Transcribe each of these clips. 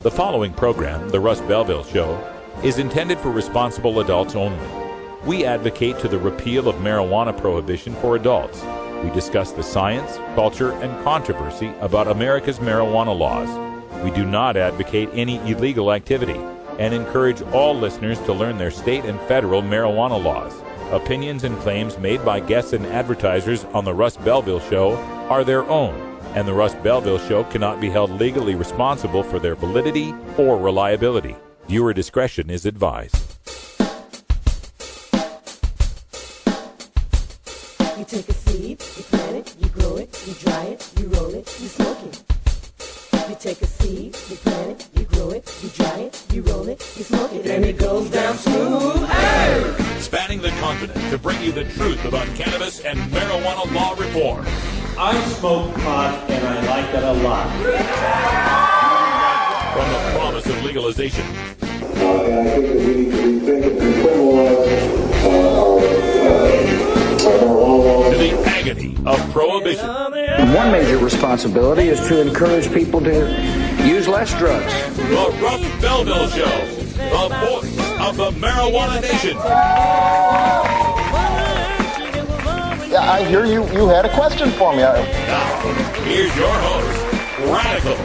The following program, The Russ Belville Show, is intended for responsible adults only. We advocate to the repeal of marijuana prohibition for adults. We discuss the science, culture, and controversy about America's marijuana laws. We do not advocate any illegal activity and encourage all listeners to learn their state and federal marijuana laws. Opinions and claims made by guests and advertisers on The Russ Belville Show are their own, and The Russ Belville Show cannot be held legally responsible for their validity or reliability. Viewer discretion is advised. You take a seed, you plant it, you grow it, you dry it, you roll it, you smoke it. You take a seed, you plant it, you grow it, you dry it, you roll it, you smoke it, and it goes down smooth. Hey! Spanning the continent to bring you the truth about cannabis and marijuana law reform. I smoke pot and I like it a lot. From the promise of legalization. And I think that we need to rethink and decriminalize our marijuana laws. To the agony of prohibition. One major responsibility is to encourage people to use less drugs. The Russ Belville Show, the voice of the marijuana nation. Yeah, I hear you had a question for me. Now, here's your host, Radical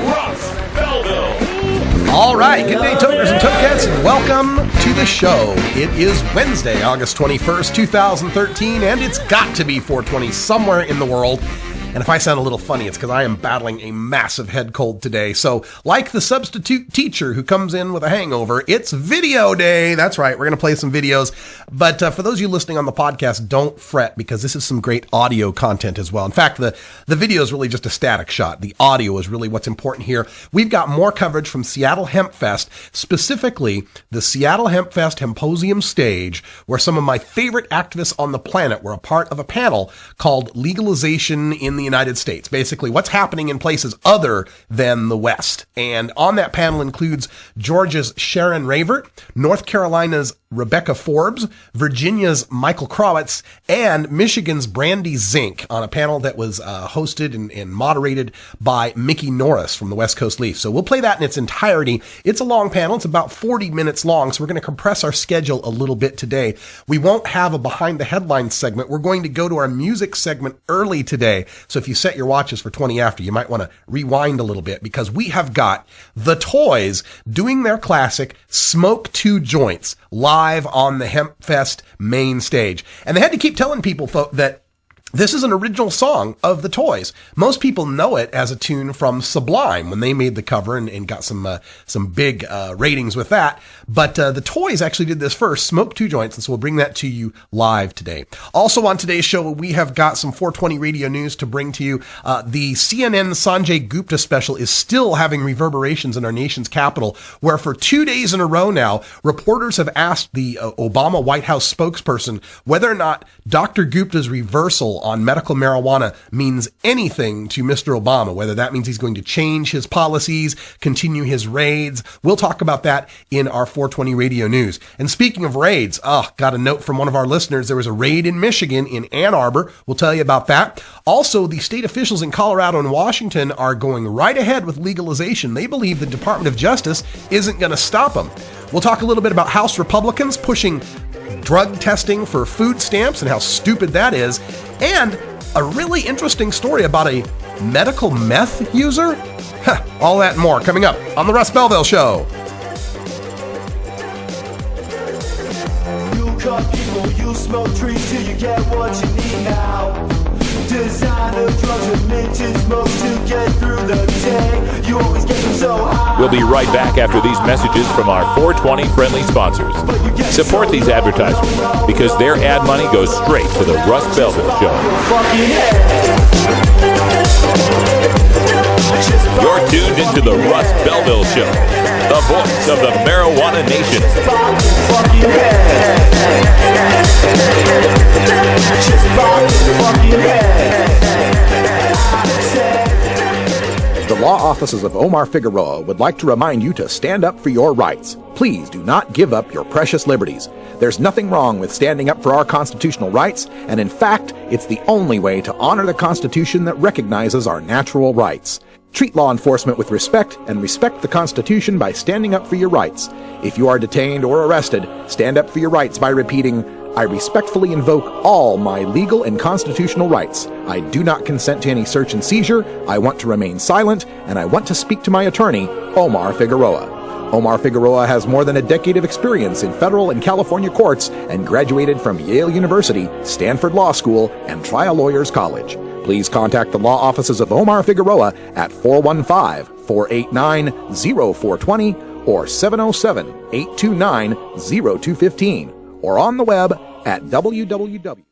Russ Belville. All right, good day, tokers and tokettes, and welcome to the show. It is Wednesday, August 21st, 2013, and it's got to be 420 somewhere in the world. And if I sound a little funny, it's because I am battling a massive head cold today. So, like the substitute teacher who comes in with a hangover, it's video day. That's right, we're going to play some videos. But for those of you listening on the podcast, don't fret, because this is some great audio content as well. In fact, the video is really just a static shot. The audio is really what's important here. We've got more coverage from Seattle Hempfest, specifically the Seattle Hempfest Hemposium stage, where some of my favorite activists on the planet were a part of a panel called Legalization in the United States. Basically, what's happening in places other than the West. And on that panel includes Georgia's Sharon Ravert, North Carolina's Rebecca Forbes, Virginia's Michael Krawitz, and Michigan's Brandy Zink on a panel that was hosted and moderated by Mickey Norris from the West Coast Leaf. So we'll play that in its entirety. It's a long panel. It's about 40 minutes long, so we're going to compress our schedule a little bit today. We won't have a behind the headlines segment. We're going to go to our music segment early today. So if you set your watches for 20 after, you might want to rewind a little bit, because we have got the Toys doing their classic Smoke Two Joints live on the Hempfest main stage. And they had to keep telling people that this is an original song of the Toys. Most people know it as a tune from Sublime when they made the cover and got some big ratings with that. But the Toys actually did this first, Smoke Two Joints, and so we'll bring that to you live today. Also on today's show, we have got some 420 radio news to bring to you. The CNN Sanjay Gupta special is still having reverberations in our nation's capital, where for 2 days in a row now, reporters have asked the Obama White House spokesperson whether or not Dr. Gupta's reversal on medical marijuana means anything to Mr. Obama, whether that means he's going to change his policies, continue his raids. We'll talk about that in our 420 radio news. And speaking of raids, got a note from one of our listeners. There was a raid in Michigan, in Ann Arbor. We'll tell you about that. Also, the state officials in Colorado and Washington are going right ahead with legalization. They believe the Department of Justice isn't going to stop them. We'll talk a little bit about House Republicans pushing drug testing for food stamps and how stupid that is, and a really interesting story about a medical meth user. All that and more coming up on the Russ Belville Show. You cut people, you smoke trees till you get what you need now. Designer drugs with minted smokes to get through the day. You always get them so high. We'll be right back after these messages from our 420 friendly sponsors. Support these advertisers, because their ad money goes straight to the Russ Belville Show. You're tuned into the Russ Belville Show, the voice of the marijuana nation. The law offices of Omar Figueroa would like to remind you to stand up for your rights. Please do not give up your precious liberties. There's nothing wrong with standing up for our constitutional rights, and in fact, it's the only way to honor the Constitution that recognizes our natural rights. Treat law enforcement with respect and respect the Constitution by standing up for your rights. If you are detained or arrested, stand up for your rights by repeating, I respectfully invoke all my legal and constitutional rights. I do not consent to any search and seizure. I want to remain silent, and I want to speak to my attorney, Omar Figueroa. Omar Figueroa has more than a decade of experience in federal and California courts and graduated from Yale University, Stanford Law School, and Trial Lawyers College. Please contact the law offices of Omar Figueroa at 415-489-0420 or 707-829-0215 or on the web at www.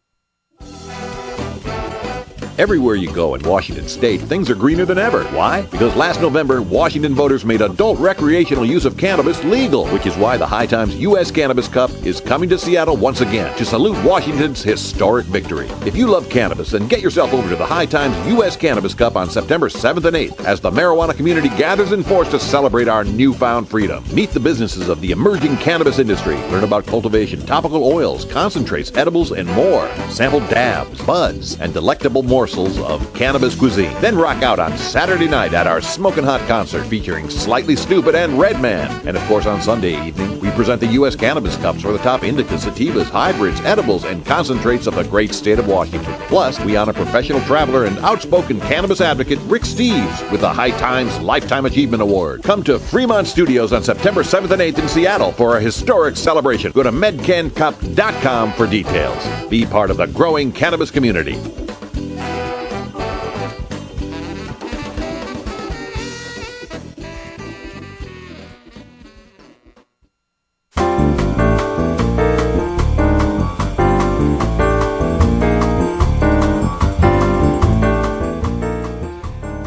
Everywhere you go in Washington State, things are greener than ever. Why? Because last November, Washington voters made adult recreational use of cannabis legal, which is why the High Times U.S. Cannabis Cup is coming to Seattle once again to salute Washington's historic victory. If you love cannabis, then get yourself over to the High Times U.S. Cannabis Cup on September 7th and 8th as the marijuana community gathers in force to celebrate our newfound freedom. Meet the businesses of the emerging cannabis industry. Learn about cultivation, topical oils, concentrates, edibles, and more. Sample dabs, buds, and delectable morsels of cannabis cuisine. Then rock out on Saturday night at our Smokin' Hot concert featuring Slightly Stupid and Redman. And of course on Sunday evening, we present the U.S. Cannabis Cups for the top indicas, sativas, hybrids, edibles, and concentrates of the great state of Washington. Plus, we honor professional traveler and outspoken cannabis advocate Rick Steves with the High Times Lifetime Achievement Award. Come to Fremont Studios on September 7th and 8th in Seattle for a historic celebration. Go to medcancup.com for details. Be part of the growing cannabis community.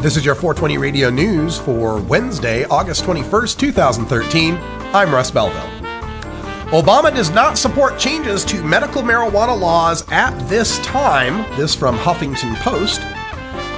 This is your 420 Radio News for Wednesday, August 21st, 2013. I'm Russ Belville. Obama does not support changes to medical marijuana laws at this time. This from Huffington Post.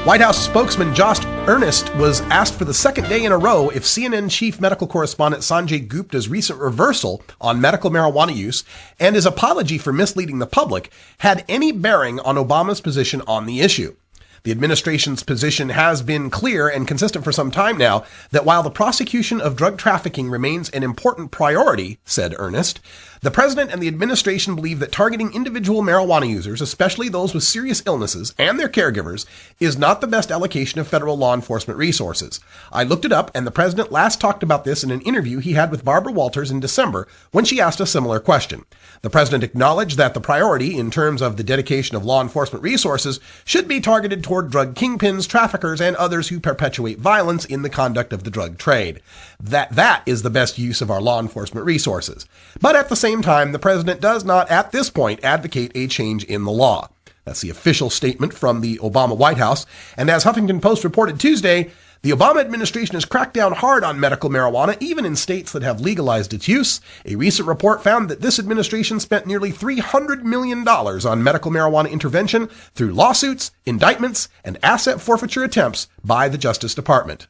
White House spokesman Josh Earnest was asked for the second day in a row if CNN chief medical correspondent Sanjay Gupta's recent reversal on medical marijuana use and his apology for misleading the public had any bearing on Obama's position on the issue. The administration's position has been clear and consistent for some time now that while the prosecution of drug trafficking remains an important priority, said Earnest, the president and the administration believe that targeting individual marijuana users, especially those with serious illnesses and their caregivers, is not the best allocation of federal law enforcement resources. I looked it up, and the president last talked about this in an interview he had with Barbara Walters in December when she asked a similar question. The president acknowledged that the priority in terms of the dedication of law enforcement resources should be targeted toward drug kingpins, traffickers, and others who perpetuate violence in the conduct of the drug trade. That is the best use of our law enforcement resources. But at the same time, the president does not at this point advocate a change in the law. That's the official statement from the Obama White House. And as Huffington Post reported Tuesday, the Obama administration has cracked down hard on medical marijuana, even in states that have legalized its use. A recent report found that this administration spent nearly $300 million on medical marijuana intervention through lawsuits, indictments, and asset forfeiture attempts by the Justice Department.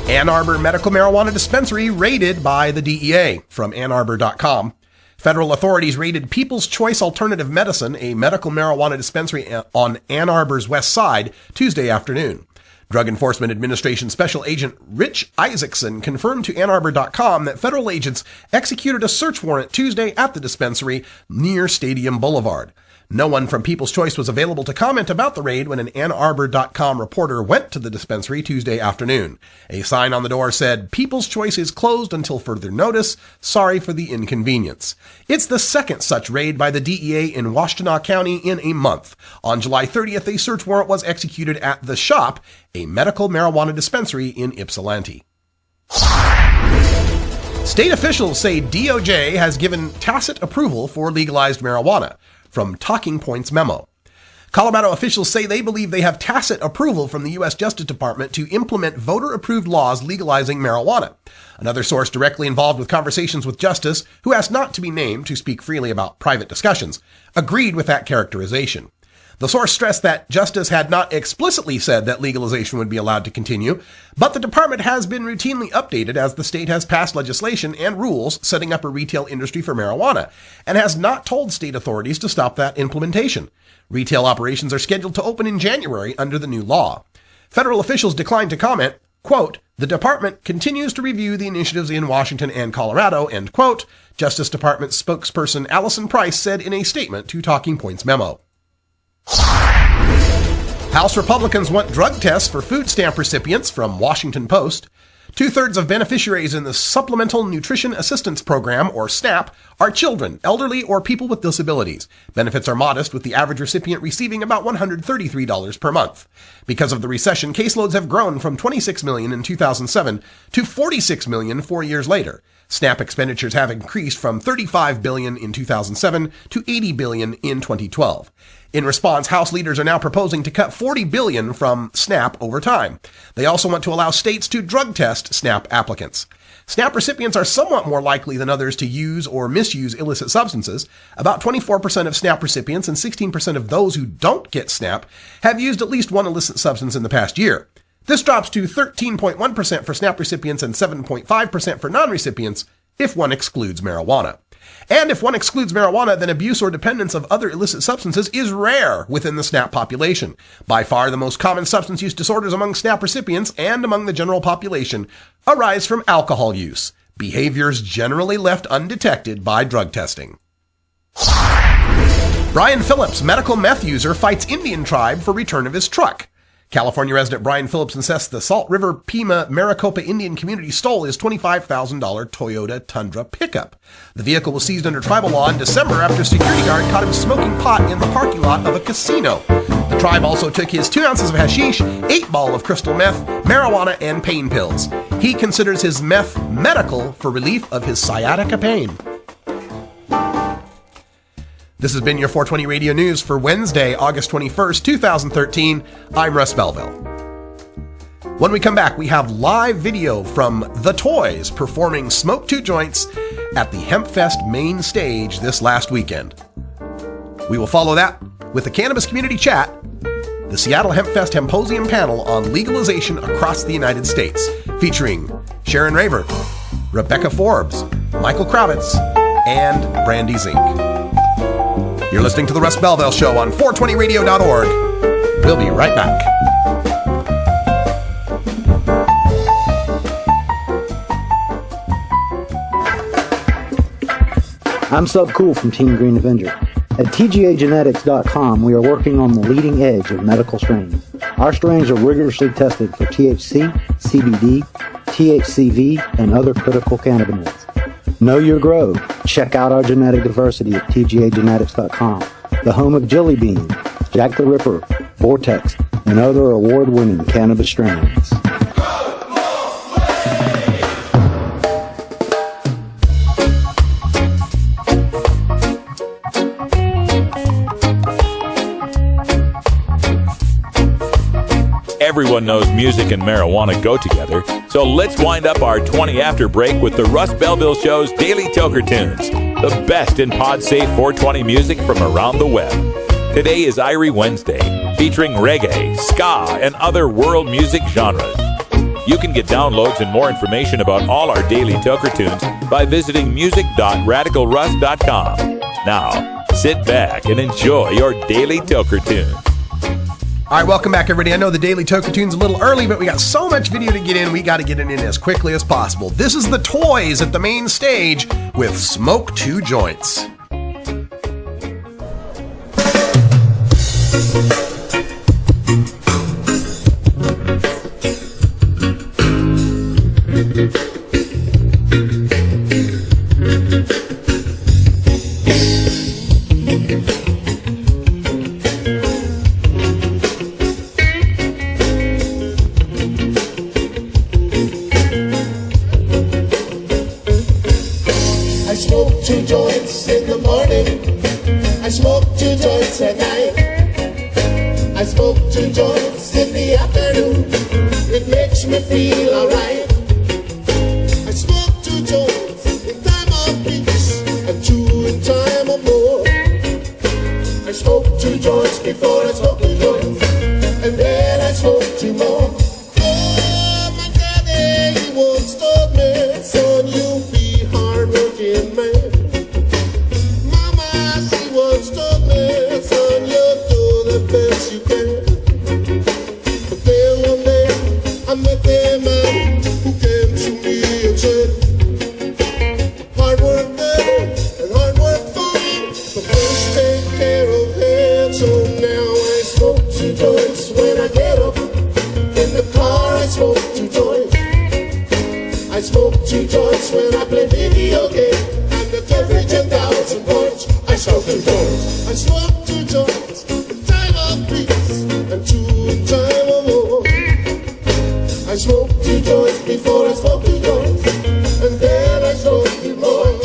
Ann Arbor medical marijuana dispensary raided by the DEA, from AnnArbor.com. Federal authorities raided People's Choice Alternative Medicine, a medical marijuana dispensary on Ann Arbor's west side, Tuesday afternoon. Drug Enforcement Administration Special Agent Rich Isaacson confirmed to AnnArbor.com that federal agents executed a search warrant Tuesday at the dispensary near Stadium Boulevard. No one from People's Choice was available to comment about the raid when an AnnArbor.com reporter went to the dispensary Tuesday afternoon. A sign on the door said, "People's Choice is closed until further notice. Sorry for the inconvenience." It's the second such raid by the DEA in Washtenaw County in a month. On July 30th, a search warrant was executed at The Shop, a medical marijuana dispensary in Ypsilanti. State officials say DOJ has given tacit approval for legalized marijuana, from Talking Points memo. Colorado officials say they believe they have tacit approval from the U.S. Justice Department to implement voter-approved laws legalizing marijuana. Another source directly involved with conversations with Justice, who asked not to be named to speak freely about private discussions, agreed with that characterization. The source stressed that Justice had not explicitly said that legalization would be allowed to continue, but the department has been routinely updated as the state has passed legislation and rules setting up a retail industry for marijuana, and has not told state authorities to stop that implementation. Retail operations are scheduled to open in January under the new law. Federal officials declined to comment. Quote, the department continues to review the initiatives in Washington and Colorado, end quote, Justice Department spokesperson Allison Price said in a statement to Talking Points memo. House Republicans want drug tests for food stamp recipients from Washington Post. 2/3 of beneficiaries in the Supplemental Nutrition Assistance Program, or SNAP, are children, elderly, or people with disabilities. Benefits are modest, with the average recipient receiving about $133 per month. Because of the recession, caseloads have grown from 26 million in 2007 to 46 million 4 years later. SNAP expenditures have increased from 35 billion in 2007 to 80 billion in 2012. In response, House leaders are now proposing to cut $40 billion from SNAP over time. They also want to allow states to drug test SNAP applicants. SNAP recipients are somewhat more likely than others to use or misuse illicit substances. About 24% of SNAP recipients and 16% of those who don't get SNAP have used at least one illicit substance in the past year. This drops to 13.1% for SNAP recipients and 7.5% for non-recipients if one excludes marijuana. And if one excludes marijuana, then abuse or dependence of other illicit substances is rare within the SNAP population. By far, the most common substance use disorders among SNAP recipients and among the general population arise from alcohol use, behaviors generally left undetected by drug testing. Brian Phillips, medical meth user, fights Indian tribe for return of his truck. California resident Brian Phillips insists the Salt River Pima Maricopa Indian community stole his $25,000 Toyota Tundra pickup. The vehicle was seized under tribal law in December after a security guard caught him smoking pot in the parking lot of a casino. The tribe also took his 2 ounces of hashish, 8 ball of crystal meth, marijuana, and pain pills. He considers his meth medical for relief of his sciatica pain. This has been your 420 Radio News for Wednesday, August 21st, 2013. I'm Russ Belville. When we come back, we have live video from The Toys performing Smoke Two Joints at the Hempfest main stage this last weekend. We will follow that with the Cannabis Community Chat, the Seattle Hempfest Hemposium panel on legalization across the United States, featuring Sharon Ravert, Rebecca Forbes, Michael Krawitz, and Brandy Zink. You're listening to The Russ Belville Show on 420radio.org. We'll be right back. I'm Sub Cool from Team Green Avenger. At TGAgenetics.com, we are working on the leading edge of medical strains. Our strains are rigorously tested for THC, CBD, THCV, and other critical cannabinoids. Know your grow. Check out our genetic diversity at TGAgenetics.com, the home of Jelly Bean, Jack the Ripper, Vortex, and other award-winning cannabis strains. Everyone knows music and marijuana go together, so let's wind up our 20 after break with the Russ Belville Show's Daily Toker Tunes, the best in pod-safe 420 music from around the web. Today is Irie Wednesday, featuring reggae, ska, and other world music genres. You can get downloads and more information about all our Daily Toker Tunes by visiting music.radicalruss.com. Now, sit back and enjoy your Daily Toker Tunes. All right, welcome back, everybody. I know the Daily Toker Tune's a little early, but we got so much video to get in, we got to get it in as quickly as possible. This is The Toys at the main stage with Smoke Two Joints. But then one day everyday man who came to me and said, hard work there and hard work fine, but first take care of head. So now I smoke 2 joints when I get up. In the car I smoke 2 joints. I smoke 2 joints when I play video game. And at every 10,000 points I smoke 2 joints. I smoke 2 joints in time of peace and 2 in time of war. I smoke 2 joints before I smoke 2 joints, and then I smoke 2 more.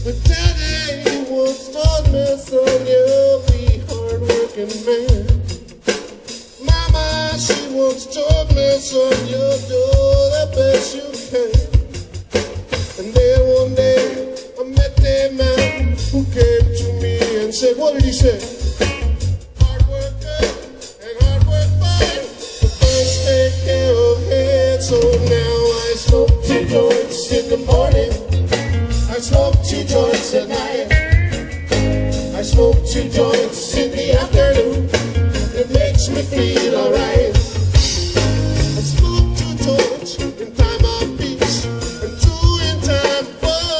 But Daddy once told me, son, you'll be hard-working man. Mama, she once told me, son, you'll do the best you can. And then one day I met a man who came to me and said, what did he say? Hard work good and hard work fine, but first take care of head. So now I smoke 2 joints in the morning, I smoke 2 joints at night, I smoke 2 joints in the afternoon. It makes me feel alright. I smoke 2 joints in time of peace and 2 in time of war.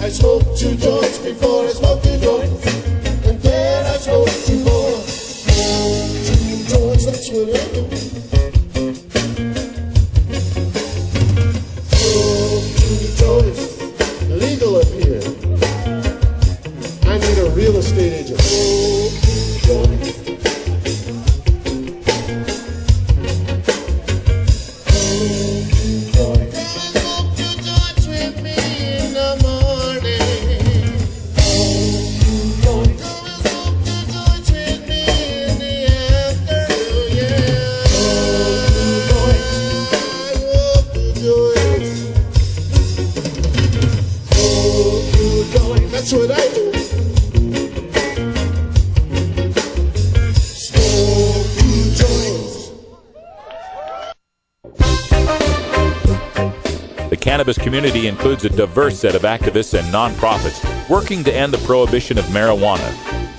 I smoke 2 joints before I smoke 2 joints, and then I smoke 2 more. 2 joints, that's what I do. Legal up here. I need a real estate agent. That's what I do. Smoke 2 joints. The cannabis community includes a diverse set of activists and nonprofits working to end the prohibition of marijuana.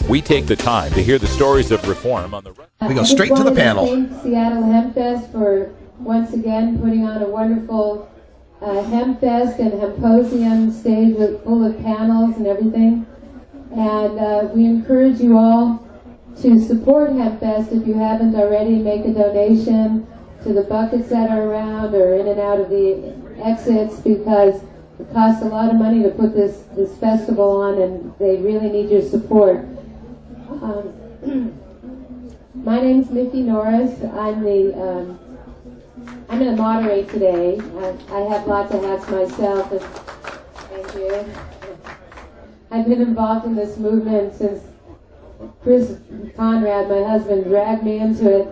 We take the time to hear the stories of reform on the... We go straight to the panel. Thank Seattle Hempfest for once again putting on a wonderful Hempfest and Hemposium stage full of panels and everything. And we encourage you all to support Hempfest if you haven't already. Make a donation to the buckets that are around or in and out of the exits, because it costs a lot of money to put this festival on, and they really need your support. My name's Mickey Norris. I'm going to moderate today. I have lots of hats myself. And thank you. I've been involved in this movement since Chris Conrad, my husband, dragged me into it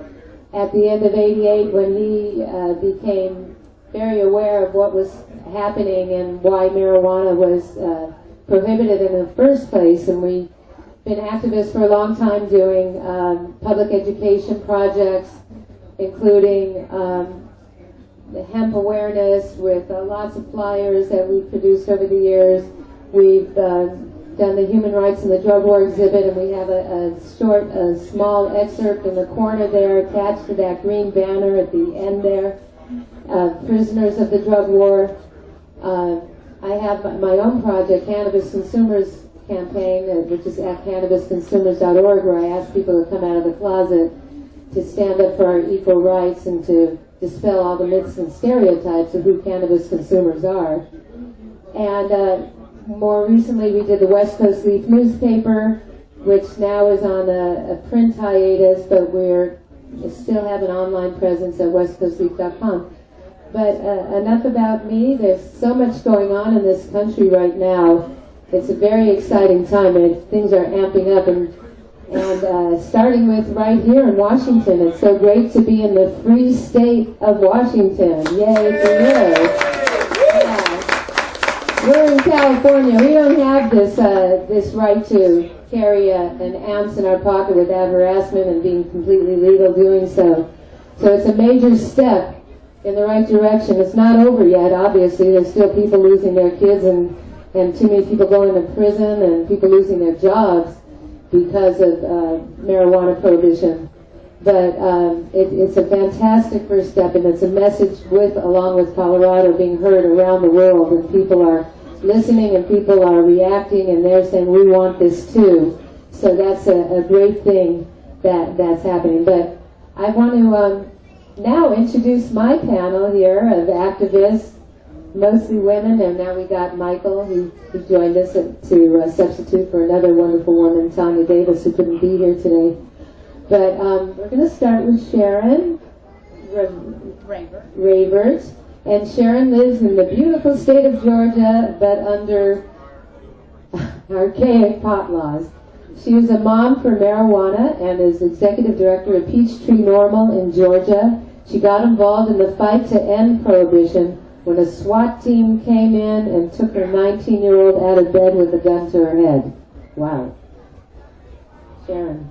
at the end of '88 when he became very aware of what was happening and why marijuana was prohibited in the first place. And we've been activists for a long time doing public education projects, including the hemp awareness with lots of flyers that we've produced over the years. We've done the Human Rights and the Drug War exhibit, and we have a small excerpt in the corner there attached to that green banner at the end there, Prisoners of the Drug War. I have my own project, Cannabis Consumers campaign, which is at cannabisconsumers.org, where I ask people to come out of the closet to stand up for our equal rights and to dispel all the myths and stereotypes of who cannabis consumers are. And more recently, we did the West Coast Leaf newspaper, which now is on a print hiatus, but we still have an online presence at westcoastleaf.com. But enough about me. There's so much going on in this country right now. It's a very exciting time, and things are amping up. And starting with right here in Washington, it's so great to be in the free state of Washington. Yay for you! Yeah. We're in California. We don't have this right to carry an ounce in our pocket without harassment and being completely legal doing so. So it's a major step in the right direction. It's not over yet, obviously. There's still people losing their kids and too many people going to prison and people losing their jobs because of marijuana prohibition. But it's a fantastic first step, and it's a message along with Colorado, being heard around the world, and people are listening and people are reacting, and they're saying, we want this too. So that's a great thing that's happening. But I want to now introduce my panel here of activists, mostly women, and now we got Michael, who joined us to substitute for another wonderful woman, Tanya Davis, who couldn't be here today. But we're going to start with Sharon Ravert. And Sharon lives in the beautiful state of Georgia, but under archaic pot laws. She is a mom for marijuana and is executive director of Peachtree Normal in Georgia. She got involved in the fight to end prohibition when a SWAT team came in and took her 19-year-old out of bed with a gun to her head. Wow. Sharon.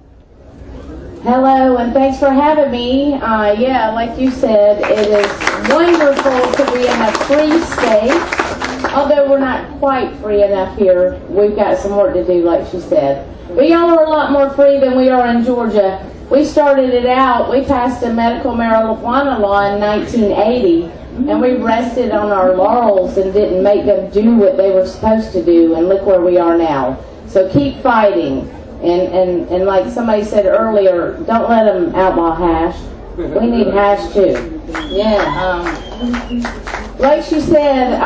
Hello, and thanks for having me. Yeah, like you said, it is wonderful to be in a free state. Although we're not quite free enough here, we've got some work to do, like she said. But y'all are a lot more free than we are in Georgia. We started it out, we passed a medical marijuana law in 1980, and we rested on our laurels and didn't make them do what they were supposed to do, and look where we are now. So keep fighting. And like somebody said earlier, don't let them outlaw hash. We need hash too. Yeah. Like she said,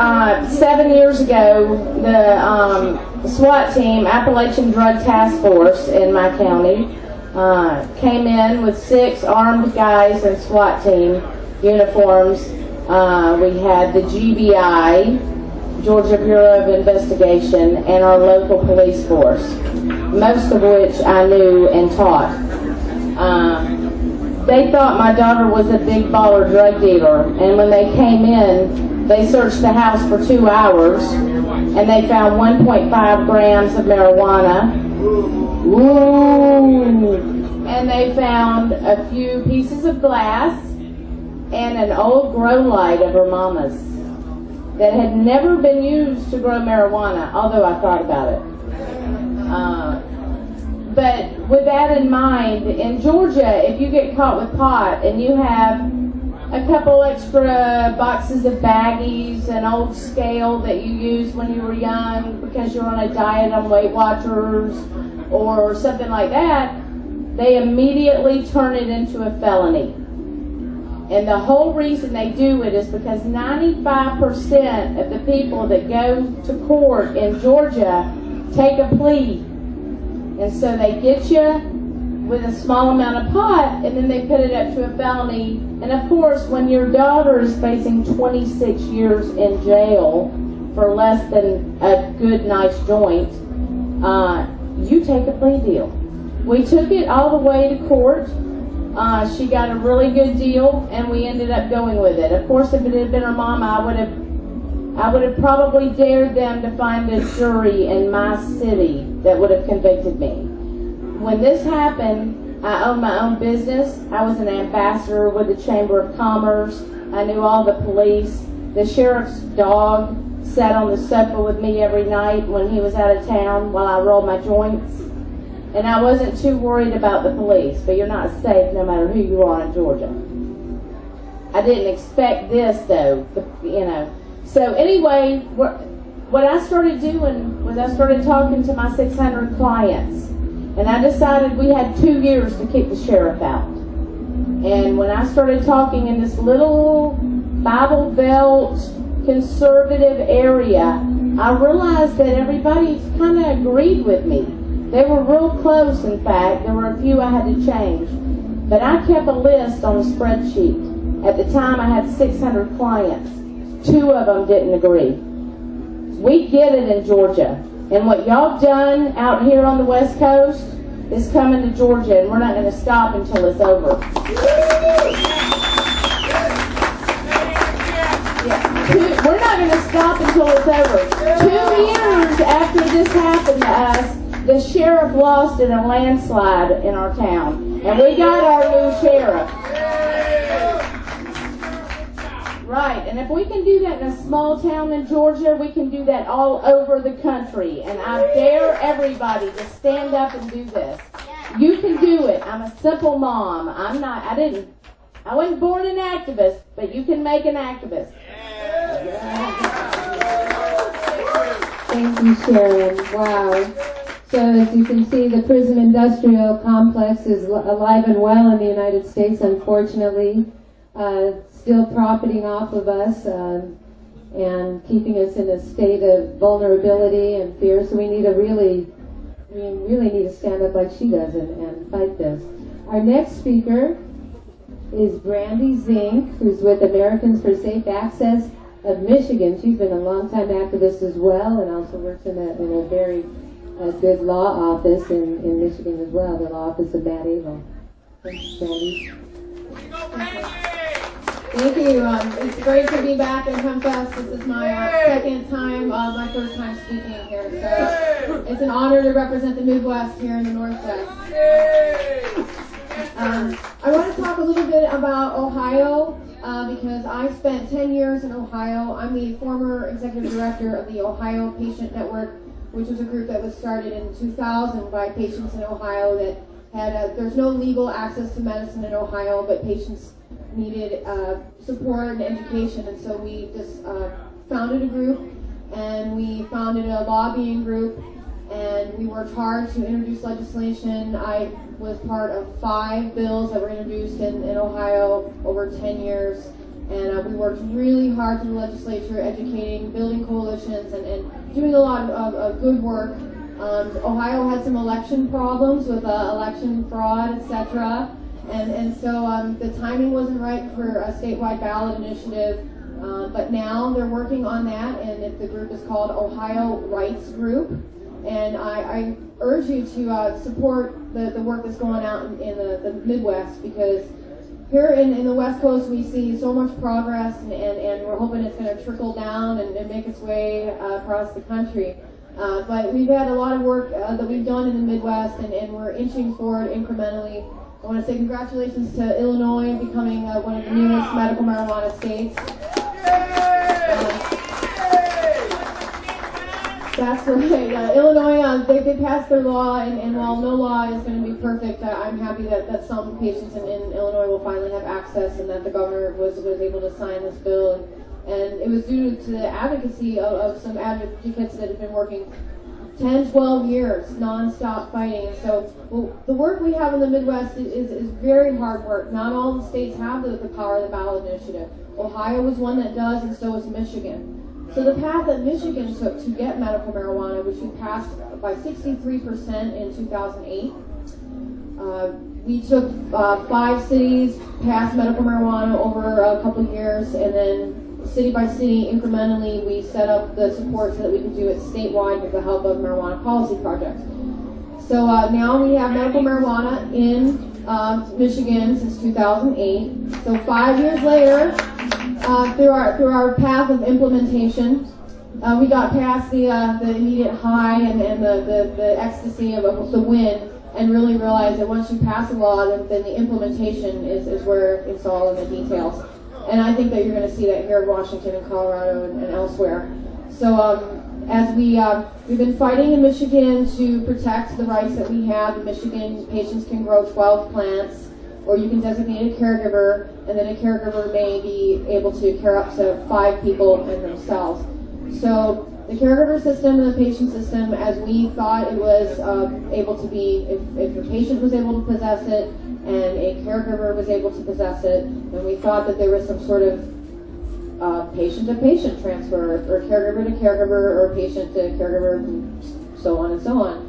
7 years ago, the SWAT team, Appalachian Drug Task Force in my county, came in with 6 armed guys in SWAT team uniforms. We had the GBI, Georgia Bureau of Investigation, and our local police force, most of which I knew and taught. They thought my daughter was a big baller drug dealer, and when they came in, they searched the house for 2 hours, and they found 1.5 grams of marijuana. Ooh. And they found a few pieces of glass and an old grow light of her mama's that had never been used to grow marijuana, although I thought about it. But with that in mind, in Georgia, if you get caught with pot and you have a couple extra boxes of baggies, an old scale that you used when you were young because you're on a diet on Weight Watchers or something like that, they immediately turn it into a felony. And the whole reason they do it is because 95% of the people that go to court in Georgia take a plea. And so they get you with a small amount of pot, and then they put it up to a felony. And of course, when your daughter is facing 26 years in jail for less than a good, nice joint, you take a plea deal. We took it all the way to court. She got a really good deal, and we ended up going with it. Of course, if it had been her mama, I would have probably dared them to find a jury in my city that would have convicted me. When this happened, I owned my own business. I was an ambassador with the Chamber of Commerce. I knew all the police. The sheriff's dog sat on the sofa with me every night when he was out of town while I rolled my joints. And I wasn't too worried about the police, but you're not safe no matter who you are in Georgia. I didn't expect this, though, you know. So anyway, what I started doing was I started talking to my 600 clients, and I decided we had 2 years to kick the sheriff out. And when I started talking in this little Bible Belt conservative area, I realized that everybody kind of agreed with me. They were real close, in fact. There were a few I had to change. But I kept a list on a spreadsheet. At the time, I had 600 clients. 2 of them didn't agree. We get it in Georgia. And what y'all done out here on the West Coast is coming to Georgia, and we're not going to stop until it's over. Yeah. We're not going to stop until it's over. 2 years after this happened to us, the sheriff lost in a landslide in our town. And we got our new sheriff. Right, and if we can do that in a small town in Georgia, we can do that all over the country. And I dare everybody to stand up and do this. You can do it. I'm a simple mom. I wasn't born an activist, but you can make an activist. Thank you, Sharon. Wow. So as you can see, the prison industrial complex is alive and well in the United States, unfortunately. Still profiting off of us and keeping us in a state of vulnerability and fear. So we really need to stand up like she does and fight this. Our next speaker is Brandy Zink, who's with Americans for Safe Access of Michigan. She's been a long-time activist as well, and also works in a very good law office in Michigan as well, the law office of Bad Able. Thanks, Brandy. Thank you. It's great to be back at Hempfest. This is my second time, my first time speaking here. So it's an honor to represent the Midwest here in the Northwest. I want to talk a little bit about Ohio because I spent 10 years in Ohio. I'm the former executive director of the Ohio Patient Network, which was a group that was started in 2000 by patients in Ohio that had there's no legal access to medicine in Ohio, but patients needed support and education, and so we just founded a group, and we founded a lobbying group, and we worked hard to introduce legislation. I was part of 5 bills that were introduced in Ohio over 10 years, and we worked really hard through the legislature, educating, building coalitions, and doing a lot of good work. Ohio had some election problems with election fraud, etc., and so the timing wasn't right for a statewide ballot initiative, but now they're working on that, and the group is called Ohio Rights Group, and I urge you to support the work that's going on in the Midwest, because here in the West Coast we see so much progress, and we're hoping it's going to trickle down and make its way across the country. But we've had a lot of work that we've done in the Midwest, and we're inching forward incrementally. I want to say congratulations to Illinois becoming one of the newest medical marijuana states. That's right. Illinois, they passed their law, and while no law is going to be perfect, I'm happy that some patients in Illinois will finally have access, and that the governor was able to sign this bill. And it was due to the advocacy of some advocates that have been working 10, 12 years, non-stop fighting. And so the work we have in the Midwest is very hard work. Not all the states have the power of the ballot initiative. Ohio was one that does, and so is Michigan. So the path that Michigan took to get medical marijuana, which we passed by 63% in 2008, we took 5 cities, passed medical marijuana over a couple of years, and then city by city, incrementally, we set up the support so that we could do it statewide with the help of marijuana policy projects. So now we have medical marijuana in Michigan since 2008. So 5 years later, through our path of implementation, we got past the immediate high and the ecstasy of the win, and really realized that once you pass a law, then the implementation is where it's all in the details. And I think that you're going to see that here in Washington and Colorado and elsewhere. So as we've been fighting in Michigan to protect the rights that we have. In Michigan, patients can grow 12 plants, or you can designate a caregiver, and then a caregiver may be able to care up to 5 people and themselves. So the caregiver system and the patient system, as we thought it was able to be, if the patient was able to possess it and a caregiver was able to possess it, then we thought that there was some sort of patient-to-patient transfer, or caregiver-to-caregiver, or patient-to-caregiver, and so on and so on.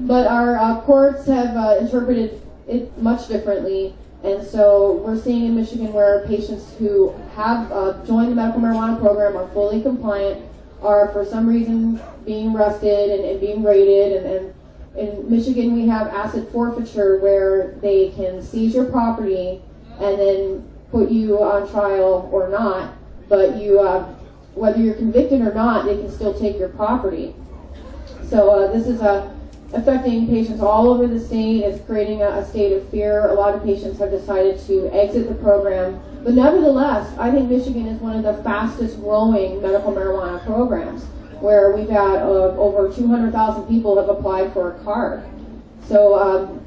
But our courts have interpreted it much differently, and so we're seeing in Michigan where patients who have joined the medical marijuana program are fully compliant, are for some reason being arrested and being raided, and in Michigan we have asset forfeiture where they can seize your property and then put you on trial or not, but you, whether you're convicted or not, they can still take your property. So this is affecting patients all over the state. It's creating a state of fear. A lot of patients have decided to exit the program. But nevertheless, I think Michigan is one of the fastest growing medical marijuana programs, where we've had over 200,000 people have applied for a card. So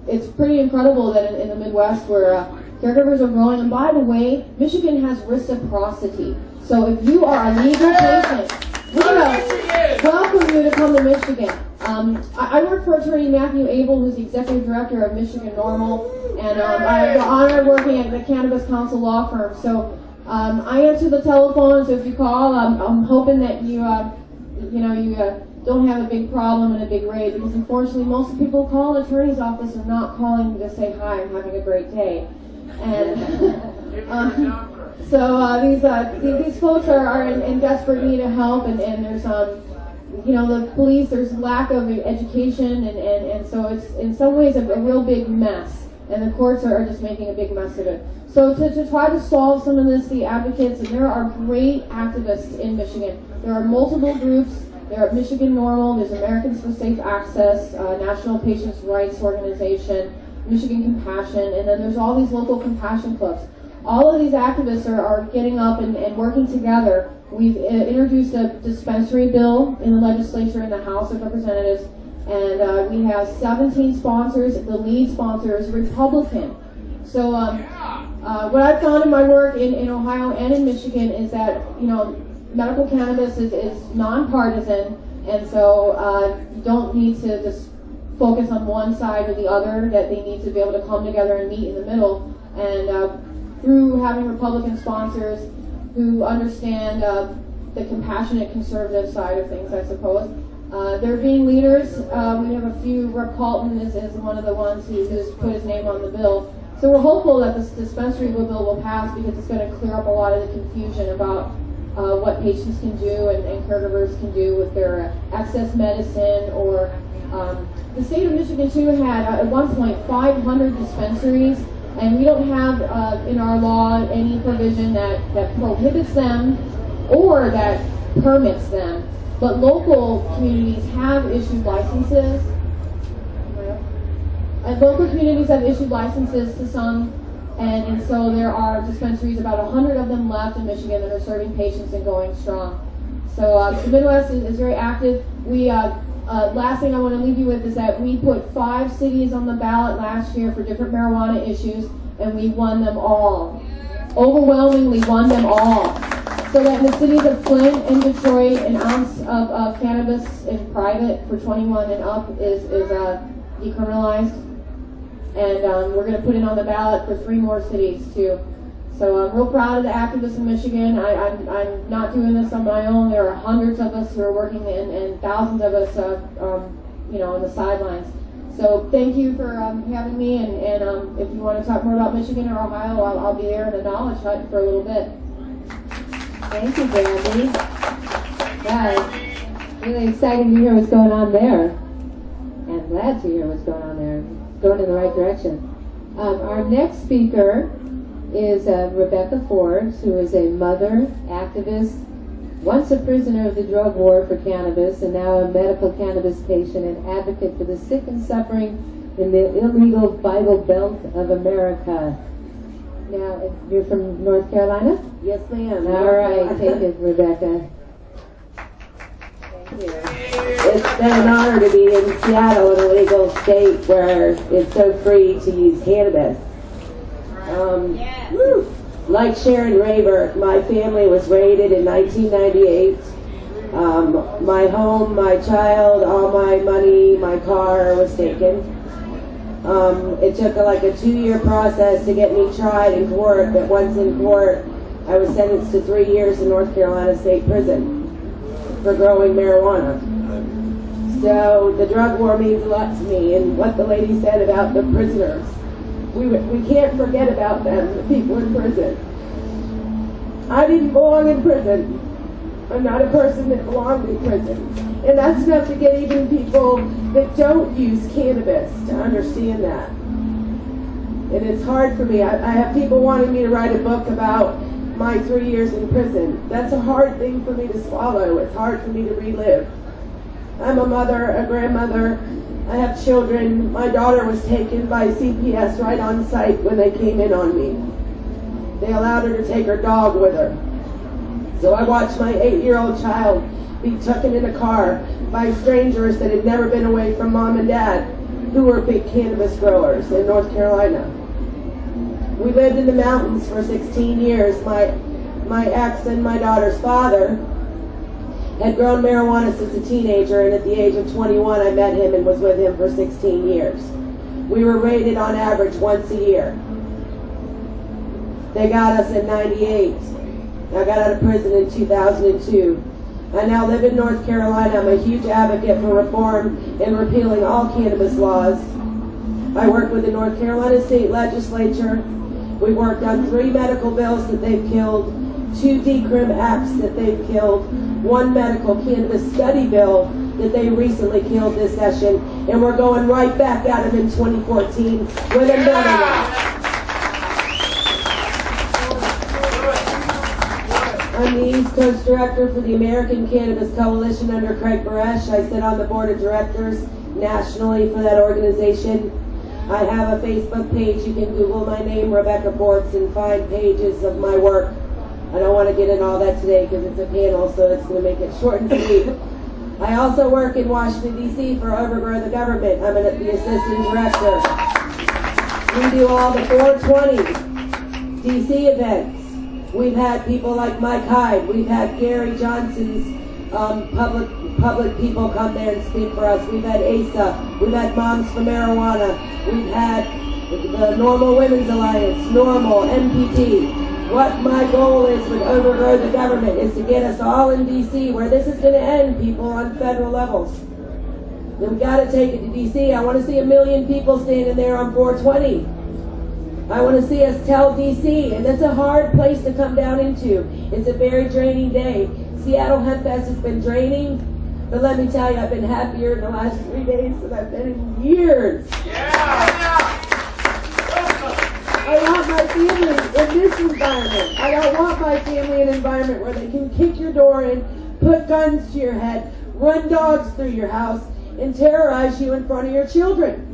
it's pretty incredible that in the Midwest where caregivers are growing. And by the way, Michigan has reciprocity. So if you are a legal patient, we welcome you to come to Michigan. I work for attorney Matthew Abel, who's the executive director of Michigan NORML, and I have the honor of working at the Cannabis Council law firm. So I answer the telephone, so if you call, I'm hoping that you don't have a big problem and a big raid, because unfortunately most of the people who call an attorney's office are not calling to say, hi, I'm having a great day. And so these folks are in desperate need of help, and there's the police, there's lack of education, and so it's in some ways a real big mess, and the courts are just making a big mess of it. So to try to solve some of this, the advocates, and there are great activists in Michigan. There are multiple groups. There are Michigan NORML, there's Americans for Safe Access, National Patients' Rights Organization, Michigan Compassion, and then there's all these local compassion clubs. All of these activists are getting up and working together. We've introduced a dispensary bill in the legislature in the House of Representatives, and we have 17 sponsors. The lead sponsor is Republican. So what I've found in my work in Ohio and in Michigan is that, medical cannabis is nonpartisan, and so you don't need to just focus on one side or the other, that they need to be able to come together and meet in the middle. And through having Republican sponsors who understand the compassionate conservative side of things, I suppose, they're being leaders. We have a few. Rep. Colton is one of the ones who's put his name on the bill. So we're hopeful that this dispensary bill will pass, because it's going to clear up a lot of the confusion about what patients can do and caregivers can do with their excess medicine. Or the state of Michigan too had at one point 500 dispensaries, and we don't have in our law any provision that prohibits them or that permits them. But local communities have issued licenses. And local communities have issued licenses to some, and so there are dispensaries, about 100 of them left in Michigan, that are serving patients and going strong. So the Midwest is very active. We last thing I want to leave you with is that we put 5 cities on the ballot last year for different marijuana issues, and we won them all. Overwhelmingly won them all. So that in the cities of Flint and Detroit, an ounce of cannabis in private for 21 and up is decriminalized. And we're going to put it on the ballot for 3 more cities too. So I'm real proud of the activists in Michigan. I'm not doing this on my own. There are hundreds of us who are working and thousands of us, on the sidelines. So thank you for having me. And if you want to talk more about Michigan or Ohio, I'll be there in the knowledge hut for a little bit. Thank you, Brandy. Yeah, it's really exciting to hear what's going on there. And glad to hear what's going on there. Going in the right direction. Our next speaker is Rebecca Forbes, who is a mother, activist, once a prisoner of the drug war for cannabis, and now a medical cannabis patient and advocate for the sick and suffering in the illegal Bible Belt of America. Now, you're from North Carolina? Yes, ma'am. All right, take it, Rebecca. Thank you. It's been an honor to be in Seattle, in a legal state where it's so free to use cannabis. Like Sharon Ravert, my family was raided in 1998 My home, my child, all my money, my car was taken. It took like a 2-year process to get me tried in court, but once in court, I was sentenced to 3 years in North Carolina State Prison for growing marijuana. So the drug war means a lot to me, and what the lady said about the prisoners, we can't forget about them, the people in prison. I didn't belong in prison. I'm not a person that belonged in prison. And that's enough to get even people that don't use cannabis to understand that. And it's hard for me. I have people wanting me to write a book about my 3 years in prison. That's a hard thing for me to swallow. It's hard for me to relive. I'm a mother, a grandmother. I have children. My daughter was taken by CPS right on site when they came in on me. They allowed her to take her dog with her. So I watched my 8-year-old child be taken in a car by strangers that had never been away from mom and dad, who were big cannabis growers in North Carolina. We lived in the mountains for 16 years. My ex and my daughter's father had grown marijuana since a teenager, and at the age of 21 I met him and was with him for 16 years. We were raided on average once a year. They got us in 98. I got out of prison in 2002. I now live in North Carolina. I'm a huge advocate for reform and repealing all cannabis laws. I work with the North Carolina State Legislature. We worked on 3 medical bills that they've killed, 2 decrim acts that they've killed, 1 medical cannabis study bill that they recently killed this session, and we're going right back at them in 2014 with another one. I'm the East Coast Director for the American Cannabis Coalition under Craig Baresh. I sit on the board of directors nationally for that organization. I have a Facebook page. You can Google my name, Rebecca Forbes, and find pages of my work. I don't want to get into all that today because it's a panel, so it's going to make it short and sweet. I also work in Washington, D.C. for Overgrow the Government. I'm the Assistant Director. We do all the 420 D.C. events. We've had people like Mike Hyde. We've had Gary Johnson's public people come there and speak for us. We've had ASA. We've had Moms for Marijuana. We've had the Normal Women's Alliance, Normal, MPT. What my goal is with Overgrow the Government is to get us all in D.C. where this is going to end, people, on federal levels. We've got to take it to D.C. I want to see 1 million people standing there on 420. I want to see us tell D.C., and that's a hard place to come down into. It's a very draining day. Seattle Hempfest has been draining, but let me tell you, I've been happier in the last 3 days than I've been in years. I want my family in this environment. I don't want my family in an environment where they can kick your door in, put guns to your head, run dogs through your house, and terrorize you in front of your children.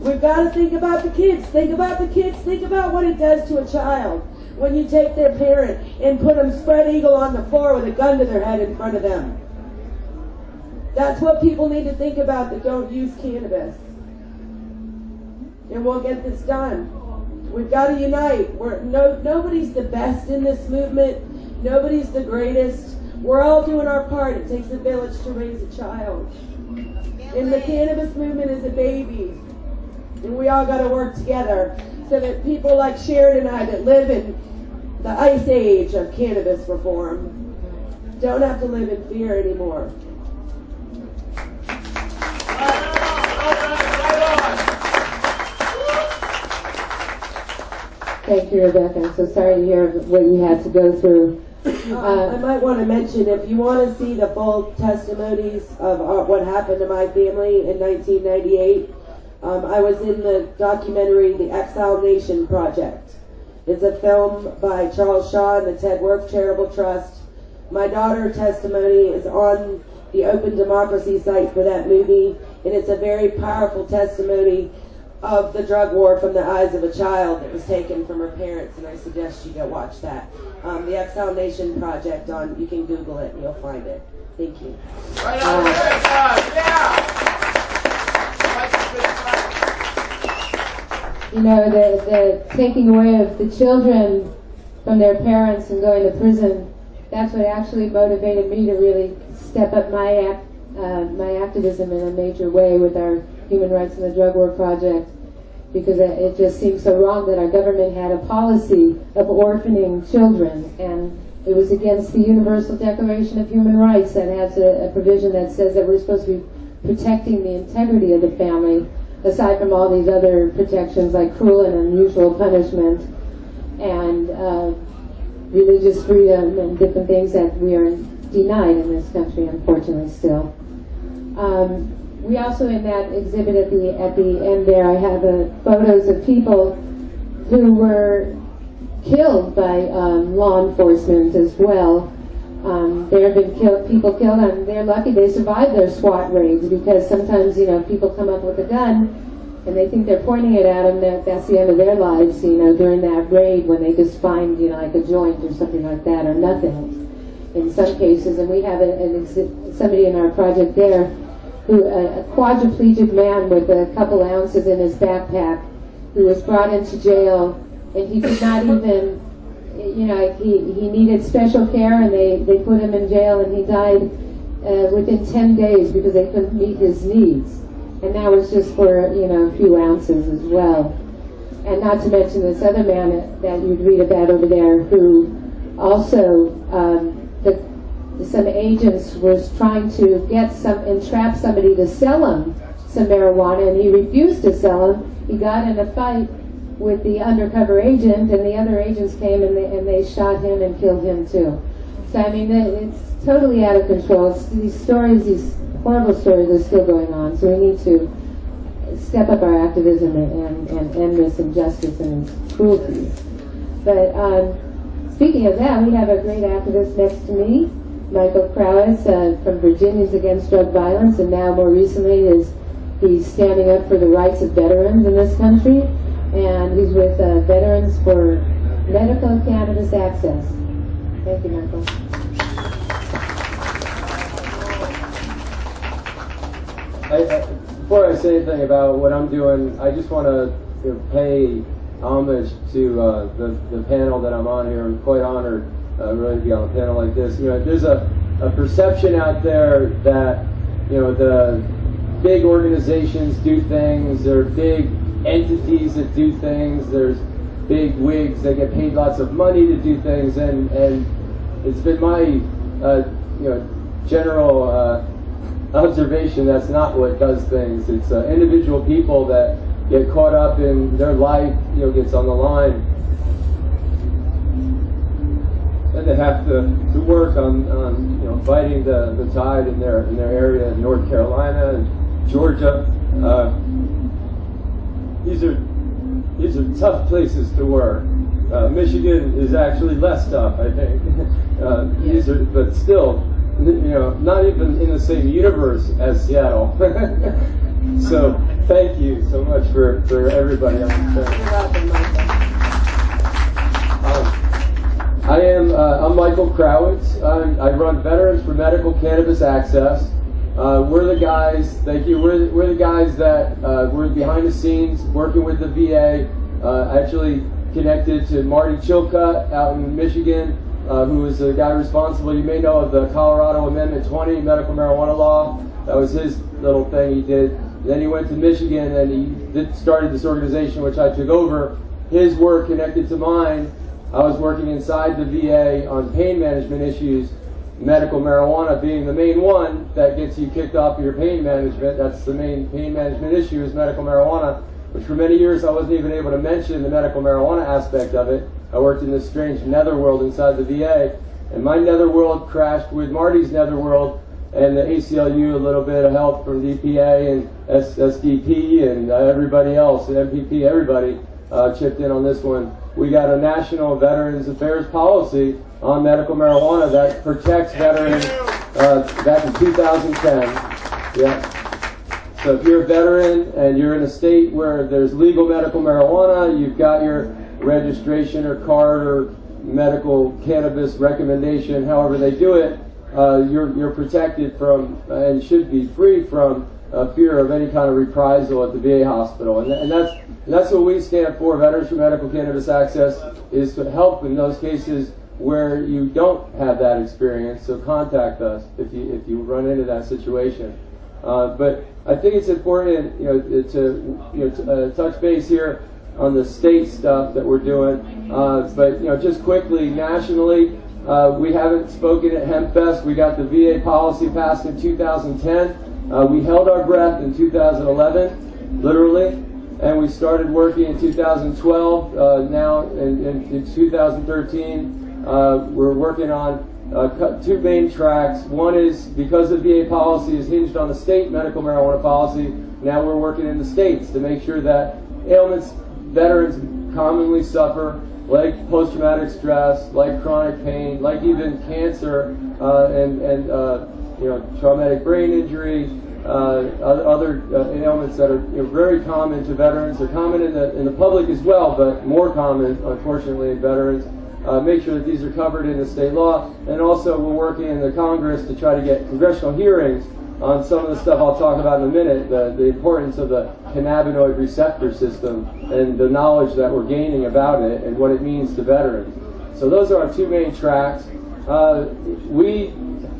We've got to think about the kids. Think about the kids. Think about what it does to a child when you take their parent and put them spread eagle on the floor with a gun to their head in front of them. That's what people need to think about that don't use cannabis. And we'll get this done. We've got to unite. Nobody's the best in this movement. Nobody's the greatest. We're all doing our part. It takes a village to raise a child. And the cannabis movement is a baby. And we all got to work together so that people like Sharon and I that live in the ice age of cannabis reform don't have to live in fear anymore. Thank you, Rebecca. I'm so sorry to hear what you had to go through. I might want to mention, if you want to see the full testimonies of what happened to my family in 1998, I was in the documentary The Exile Nation Project. It's a film by Charles Shaw and the Ted Worth Charitable Trust. My daughter's testimony is on the Open Democracy site for that movie, and it's a very powerful testimony of the drug war from the eyes of a child that was taken from her parents, and I suggest you go watch that. The Exile Nation Project, you can Google it and you'll find it. Thank you. Right on You know, the taking away of the children from their parents and going to prison that's what actually motivated me to really step up my activism in a major way with our Human Rights in the Drug War project, because it just seemed so wrong that our government had a policy of orphaning children, and it was against the Universal Declaration of Human Rights that has a provision that says that we're supposed to be protecting the integrity of the family, aside from all these other protections like cruel and unusual punishment and religious freedom and different things that we are denied in this country, unfortunately, still. We also, in that exhibit at the end there, I have photos of people who were killed by law enforcement as well. There have been people killed, and they're lucky they survived their SWAT raids, because sometimes, people come up with a gun and they think they're pointing it at them, that's the end of their lives, during that raid, when they just find, like a joint or something like that, or nothing in some cases. And we have somebody in our project there, a quadriplegic man with a couple ounces in his backpack, who was brought into jail, and he did not even, he needed special care, and they put him in jail, and he died within 10 days because they couldn't meet his needs. And that was just for, a few ounces as well. And not to mention this other man that you'd read about over there, who also, some agents was trying to entrap somebody to sell him some marijuana, and he refused to sell him. He got in a fight with the undercover agent, and the other agents came and they shot him and killed him too. So I mean, it's totally out of control. These stories, these horrible stories, are still going on. So we need to step up our activism and end this injustice and cruelty. But speaking of that, we have a great activist next to me, Michael Krawitz from Virginians Against Drug Violence, and now more recently he's standing up for the rights of veterans in this country, and he's with Veterans for Medical Cannabis Access. Thank you, Michael. Before I say anything about what I'm doing, I just want to pay homage to the panel that I'm on here. I'm quite honored really to be on a panel like this. There's a perception out there that the big organizations do things. There are big entities that do things. There's big wigs that get paid lots of money to do things, and it's been my general observation that's not what does things. It's individual people that get caught up in their life, gets on the line, and they have to work on fighting the tide in their area in North Carolina and Georgia. These are tough places to work. Michigan is actually less tough, I think. But still, not even in the same universe as Seattle. So thank you so much for everybody. I'm Michael Krawitz. I run Veterans for Medical Cannabis Access. We're the guys. Thank you. We're the guys that we're behind the scenes working with the VA. Actually connected to Marty Chilcutt out in Michigan, who was the guy responsible. You may know of the Colorado Amendment 20 medical marijuana law. That was his little thing he did. Then he went to Michigan and he started this organization, which I took over. His work connected to mine. I was working inside the VA on pain management issues, medical marijuana being the main one that gets you kicked off of your pain management. That's the main pain management issue, is medical marijuana, which for many years I wasn't even able to mention the medical marijuana aspect of it. I worked in this strange netherworld inside the VA, and my netherworld crashed with Marty's netherworld, and the ACLU, a little bit of help from DPA and SDP and everybody else, and MPP, everybody chipped in on this one. We got a national Veterans Affairs policy on medical marijuana that protects veterans back in 2010. Yeah. So if you're a veteran and you're in a state where there's legal medical marijuana, you've got your registration or card or medical cannabis recommendation, however they do it, you're protected from and should be free from fear of any kind of reprisal at the VA hospital. And that's what we stand for. Veterans for Medical Cannabis Access is to help in those cases where you don't have that experience, so contact us if you run into that situation. But I think it's important, to touch base here on the state stuff that we're doing. But just quickly, nationally, we haven't spoken at Hempfest. We got the VA policy passed in 2010. We held our breath in 2011, literally. And we started working in 2012. Now in 2013, we're working on two main tracks. One is because the VA policy is hinged on the state medical marijuana policy, now we're working in the states to make sure that ailments veterans commonly suffer, like post-traumatic stress, like chronic pain, like even cancer, and traumatic brain injury, other ailments that are very common to veterans. They're common in the public as well, but more common, unfortunately, in veterans. Make sure that these are covered in the state law. And also, we're working in the Congress to try to get congressional hearings on some of the stuff I'll talk about in a minute, the importance of the cannabinoid receptor system and the knowledge that we're gaining about it and what it means to veterans. So those are our two main tracks. We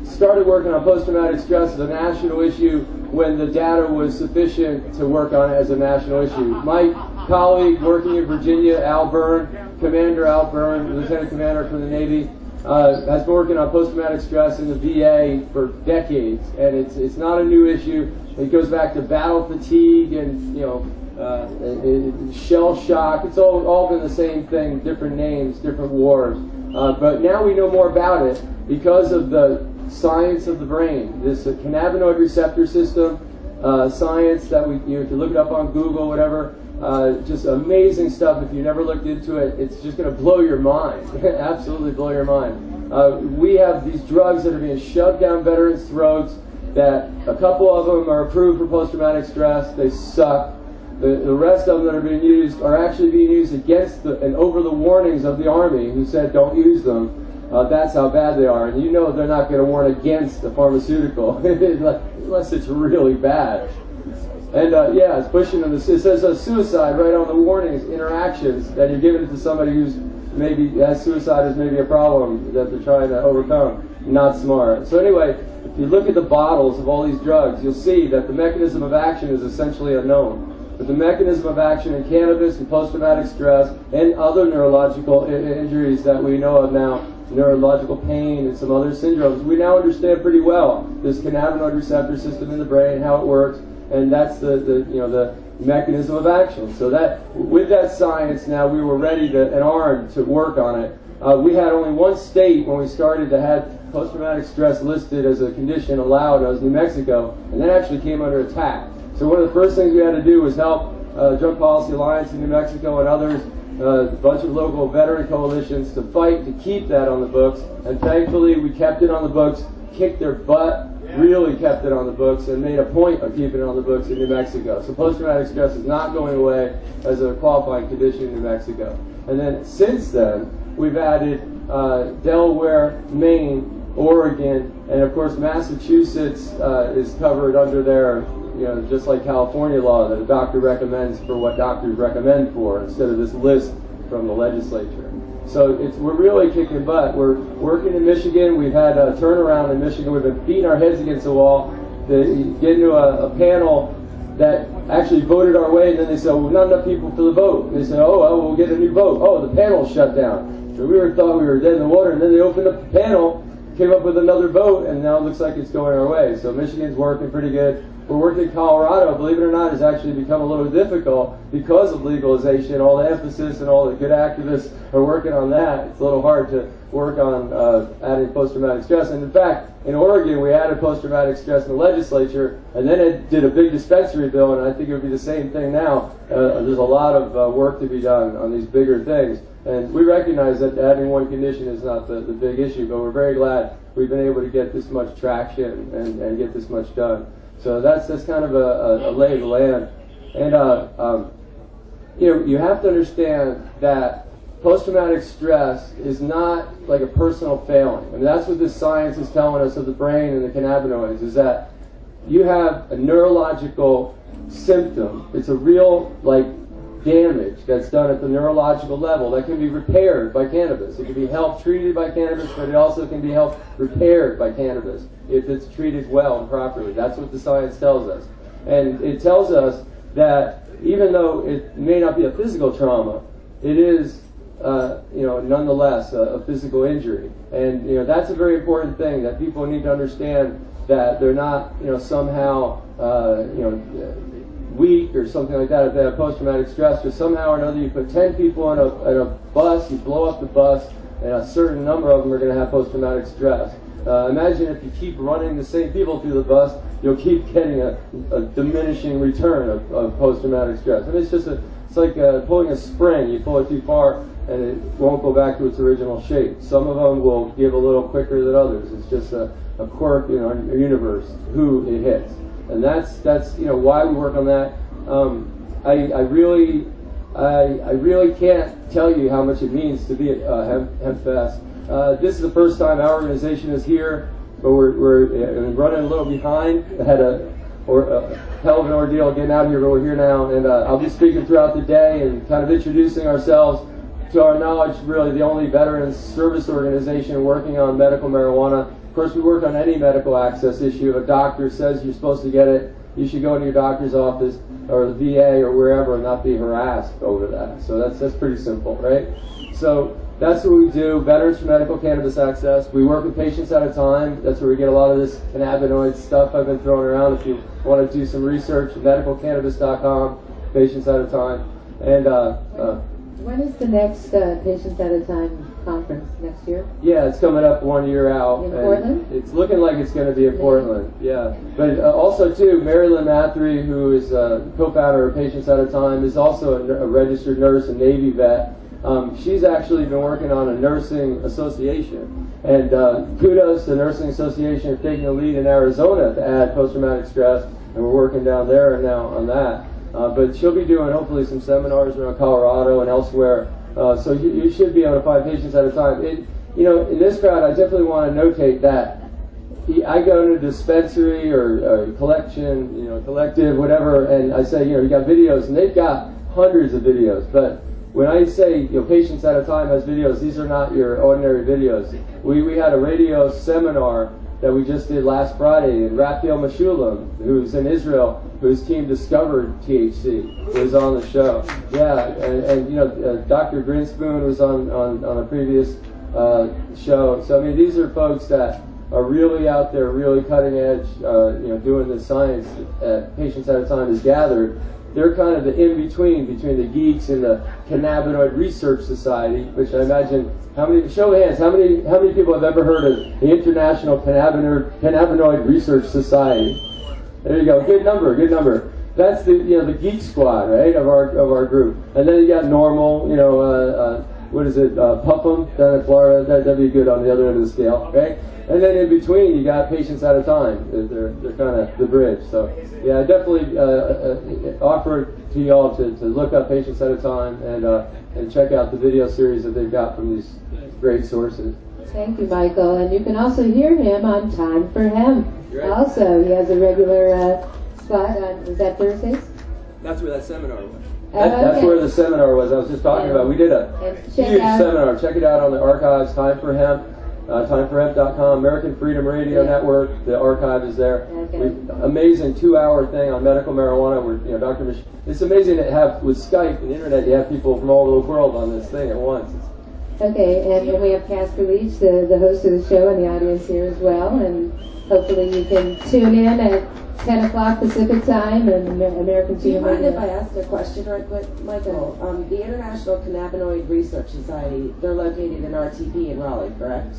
started working on post-traumatic stress as a national issue when the data was sufficient to work on it as a national issue. My colleague working in Virginia, Al Byrne, Commander Al Byrne, Lieutenant Commander from the Navy, has been working on post-traumatic stress in the VA for decades, and it's not a new issue. It goes back to battle fatigue and shell shock. It's all been the same thing, different names, different wars. But now we know more about it because of the science of the brain. This cannabinoid receptor system science that if you look it up on Google, whatever. Just amazing stuff. If you never looked into it, it's just going to blow your mind. Absolutely blow your mind. We have these drugs that are being shoved down veterans' throats that a couple of them are approved for post-traumatic stress. They suck. The rest of them that are being used are actually being used against and over the warnings of the Army, who said don't use them. That's how bad they are. And they're not going to warn against a pharmaceutical unless it's really bad. And it's pushing them. It says suicide right on the warnings, interactions, that you're giving it to somebody who's maybe has suicide as maybe a problem that they're trying to overcome. Not smart. So anyway, if you look at the bottles of all these drugs, you'll see that the mechanism of action is essentially unknown. But the mechanism of action in cannabis and post-traumatic stress and other neurological injuries that we know of now, neurological pain and some other syndromes, we now understand pretty well this cannabinoid receptor system in the brain, how it works. And that's the mechanism of action. So that with that science now we were ready and armed to work on it. We had only one state when we started to have post-traumatic stress listed as a condition allowed. That was New Mexico, and that actually came under attack. So one of the first things we had to do was help Drug Policy Alliance in New Mexico and others, a bunch of local veteran coalitions to fight to keep that on the books. And thankfully we kept it on the books, kicked their butt, really kept it on the books, and made a point of keeping it on the books in New Mexico. So post-traumatic stress is not going away as a qualifying condition in New Mexico. And then since then, we've added Delaware, Maine, Oregon, and of course Massachusetts is covered under their, just like California law, that a doctor recommends for what doctors recommend for, instead of this list from the legislature. So we're really kicking butt. We're working in Michigan. We've had a turnaround in Michigan. We've been beating our heads against the wall to get into a panel that actually voted our way, and then they said, well, not enough people for the vote. And they said, oh, well, we'll get a new vote. Oh, the panel's shut down. So we thought we were dead in the water, and then they opened up the panel, came up with another vote, and now it looks like it's going our way. So Michigan's working pretty good. We're working in Colorado. Believe it or not, has actually become a little difficult because of legalization. All the emphasis and all the good activists are working on that. It's a little hard to work on adding post-traumatic stress. And in fact, in Oregon, we added post-traumatic stress in the legislature, and then it did a big dispensary bill, and I think it would be the same thing now. There's a lot of work to be done on these bigger things. And we recognize that adding one condition is not the big issue, but we're very glad we've been able to get this much traction and get this much done. So that's kind of a lay of the land. And you have to understand that post-traumatic stress is not like a personal failing. I mean, that's what this science is telling us of the brain and the cannabinoids, is that you have a neurological symptom. It's a real, damage that's done at the neurological level that can be repaired by cannabis. It can be helped treated by cannabis, but it also can be helped repaired by cannabis if it's treated well and properly. That's what the science tells us. And it tells us that even though it may not be a physical trauma, it is nonetheless a physical injury. And that's a very important thing that people need to understand, that they're not somehow weak or something like that if they have post-traumatic stress, because somehow or another you put 10 people in a bus, you blow up the bus, and a certain number of them are going to have post-traumatic stress. Imagine if you keep running the same people through the bus, you'll keep getting a diminishing return of post-traumatic stress. And it's like pulling a spring. You pull it too far and it won't go back to its original shape. Some of them will give a little quicker than others. It's just a quirk in our universe who it hits. And that's why we work on that. I really can't tell you how much it means to be at Hempfest. This is the first time our organization is here, but we're running a little behind. I had a hell of an ordeal getting out here, but we're here now, and I'll be speaking throughout the day and kind of introducing ourselves. To our knowledge, really the only veterans service organization working on medical marijuana. Of course, we work on any medical access issue. If a doctor says you're supposed to get it, you should go to your doctor's office or the VA or wherever and not be harassed over that. So that's pretty simple, right? So that's what we do, Veterans for Medical Cannabis Access. We work with patients at a time. That's where we get a lot of this cannabinoid stuff I've been throwing around. If you want to do some research, medicalcannabis.com, patients at a time. And when is the next Patients at a Time conference next year? Yeah, it's coming up 1 year out. In Portland? It's looking like it's going to be in Portland, yeah. But also, too, Marilyn Mathry, who is co-founder of Patients at a Time, is also a registered nurse and Navy vet. She's actually been working on a nursing association. And kudos to the Nursing Association for taking the lead in Arizona to add post-traumatic stress, and we're working down there now on that. But she'll be doing hopefully some seminars around Colorado and elsewhere. So you should be able to find Patients at a Time. In this crowd, I definitely want to notate that I go to a dispensary or a collection, collective, whatever, and I say, you got videos, and they've got hundreds of videos. But when I say, Patients at a Time has videos, these are not your ordinary videos. We had a radio seminar that we just did last Friday, and Raphael Meshulam, who's in Israel, whose team discovered THC, was on the show. Yeah, and Dr. Grinspoon was on a previous show. So I mean, these are folks that are really out there, really cutting edge, doing the science that Patients at a Time is gathered. They're kind of the in-between between the geeks and the Cannabinoid Research Society, which I imagine, show of hands, how many people have ever heard of the International Cannabinoid Research Society? There you go, good number. That's the geek squad, right, of our group. And then you got normal, Puff'em down in Florida. That'd be good on the other end of the scale, right? And then in between, you got Patients at a Time. They're kind of the bridge. So, yeah, I definitely offer to y'all to look up Patients at a Time and check out the video series that they've got from these great sources. Thank you, Michael. And you can also hear him on Time for Hemp. Right. Also, he has a regular spot on, is that Thursdays? That's where that seminar was. That's where the seminar was I was just talking about. We did a huge seminar. Check it out on the archives, Time for Hemp. TimeForHemp.com, American Freedom Radio Network. The archive is there. Okay. Amazing 2-hour thing on medical marijuana. Where Dr. It's amazing to have with Skype and internet. You have people from all over the world on this thing at once. Okay, and we have Casper Leach, the host of the show, in the audience here as well. And hopefully you can tune in at 10 o'clock Pacific time and American Do you Freedom mind Radio. if I ask a question right quick, Michael? The International Cannabinoid Research Society, they're located in RTP in Raleigh, correct?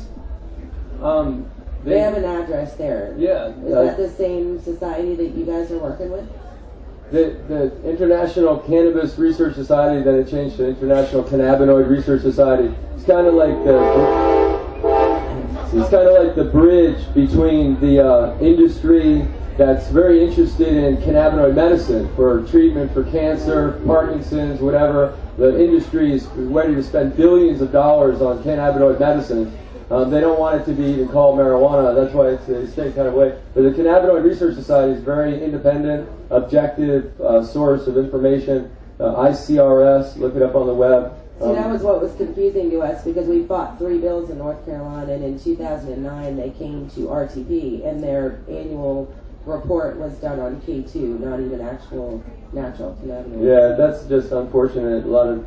They have an address there. Yeah. Is that the same society that you guys are working with? The International Cannabis Research Society, then it changed to International Cannabinoid Research Society. It's kind of like the bridge between the industry that's very interested in cannabinoid medicine for treatment for cancer, Parkinson's, whatever. The industry is ready to spend billions of dollars on cannabinoid medicine. They don't want it to be even called marijuana. That's why it's the same kind of way. But the Cannabinoid Research Society is very independent, objective source of information. ICRS, look it up on the web. See, that was what was confusing to us because we fought 3 bills in North Carolina, and in 2009 they came to RTP, and their annual report was done on K2, not even actual natural cannabinoids. Yeah, that's just unfortunate. A lot of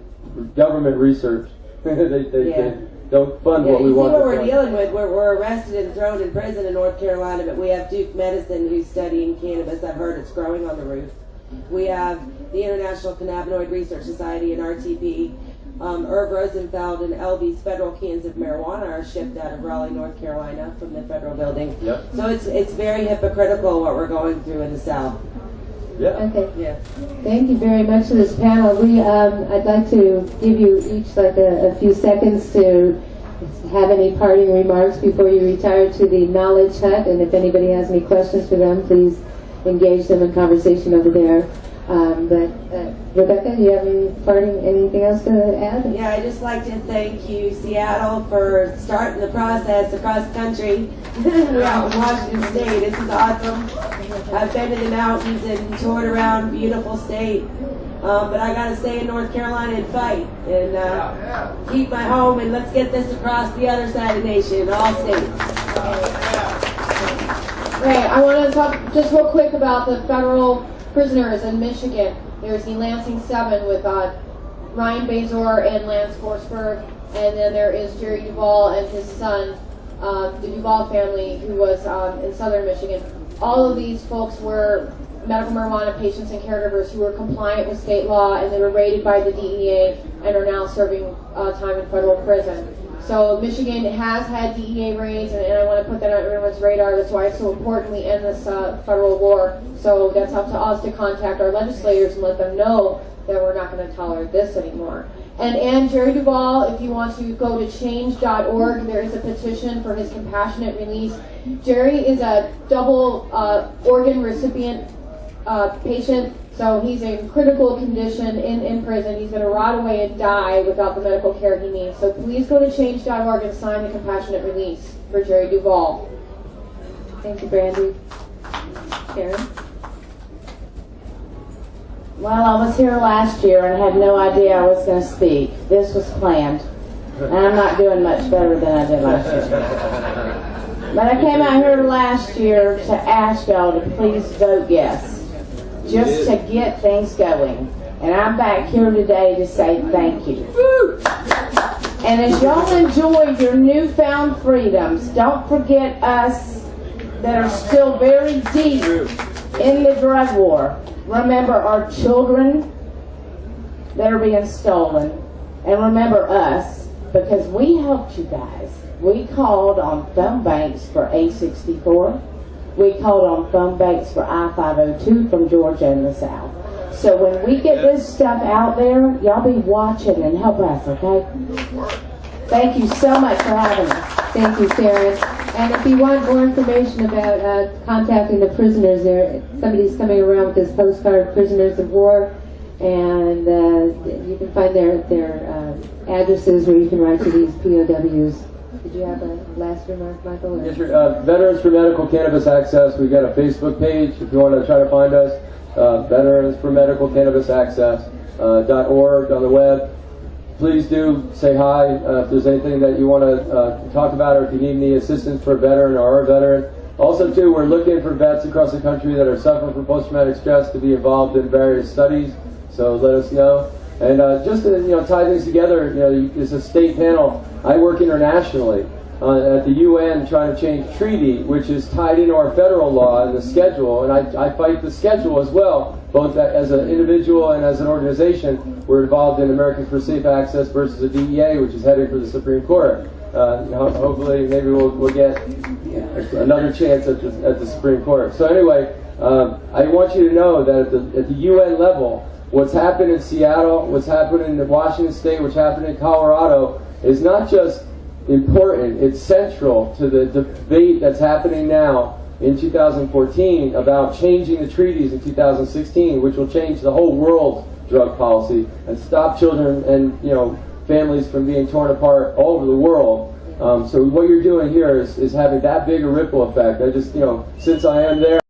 government research. they don't fund what we want. What we're dealing with, we're arrested and thrown in prison in North Carolina, but we have Duke Medicine who's studying cannabis. I've heard it's growing on the roof. We have the International Cannabinoid Research Society and RTP. Irv Rosenfeld and LB's federal cans of marijuana are shipped out of Raleigh, North Carolina from the federal building. Yep. So it's very hypocritical what we're going through in the South. Yeah. Okay. Yeah. Thank you very much for this panel. I'd like to give you each like a few seconds to have any parting remarks before you retire to the Knowledge Hut. And if anybody has any questions for them, please engage them in conversation over there. Rebecca, do you have anything else to add? Yeah, I'd just like to thank you, Seattle, for starting the process across the country. We're out in Washington State. This is awesome. I've been to the mountains and toured around beautiful state. But I got to stay in North Carolina and fight and keep my home, and let's get this across the other side of the nation, all states. Great. I want to talk just real quick about the federal prisoners in Michigan. There's the Lansing 7 with Ryan Bazor and Lance Forsberg, and then there is Jerry Duvall and his son, the Duvall family, who was in southern Michigan. All of these folks were medical marijuana patients and caregivers who were compliant with state law, and they were rated by the DEA and are now serving time in federal prison. So Michigan has had DEA raids, and I want to put that on everyone's radar. That's why it's so important we end this federal war. So that's up to us to contact our legislators and let them know that we're not going to tolerate this anymore. And Jerry Duvall, if you want to go to change.org, there is a petition for his compassionate release. Jerry is a double organ recipient patient, so he's in critical condition in prison. He's going to rot away and die without the medical care he needs. So please go to change.org and sign the compassionate release for Jerry Duvall. Thank you, Brandy. Sharon? Well, I was here last year and had no idea I was going to speak. This was planned. And I'm not doing much better than I did last year. But I came out here last year to ask y'all to please vote yes, just to get things going. And I'm back here today to say thank you. And as y'all enjoy your newfound freedoms, don't forget us that are still very deep in the drug war. Remember our children that are being stolen. And remember us, because we helped you guys. We called on phone banks for A64. We called on phone banks for I-502 from Georgia and the South. So when we get this stuff out there, y'all be watching and help us, okay? Thank you so much for having us. Thank you, Sharon. And if you want more information about contacting the prisoners, somebody's coming around with this postcard, Prisoners of War, and you can find their addresses where you can write to these POWs. Did you have a last remark, Michael? Yes, Veterans for Medical Cannabis Access. We've got a Facebook page if you want to try to find us. Veterans for Medical Cannabis Access.org on the web. Please do say hi if there's anything that you want to talk about, or if you need any assistance for a veteran or a veteran. Also, too, we're looking for vets across the country that are suffering from post-traumatic stress to be involved in various studies. So let us know. And just to tie things together, it's a state panel. I work internationally at the UN trying to change treaty, which is tied into our federal law and the schedule. And I fight the schedule as well, both as an individual and as an organization. We're involved in Americans for Safe Access versus the DEA, which is headed for the Supreme Court. Hopefully, maybe we'll get another chance at the Supreme Court. So anyway, I want you to know that at the UN level, what's happened in Seattle, what's happened in Washington State, what's happened in Colorado is not just important, it's central to the debate that's happening now in 2014 about changing the treaties in 2016, which will change the whole world's drug policy and stop children and families from being torn apart all over the world. So what you're doing here is having that big a ripple effect. I just, since I am there,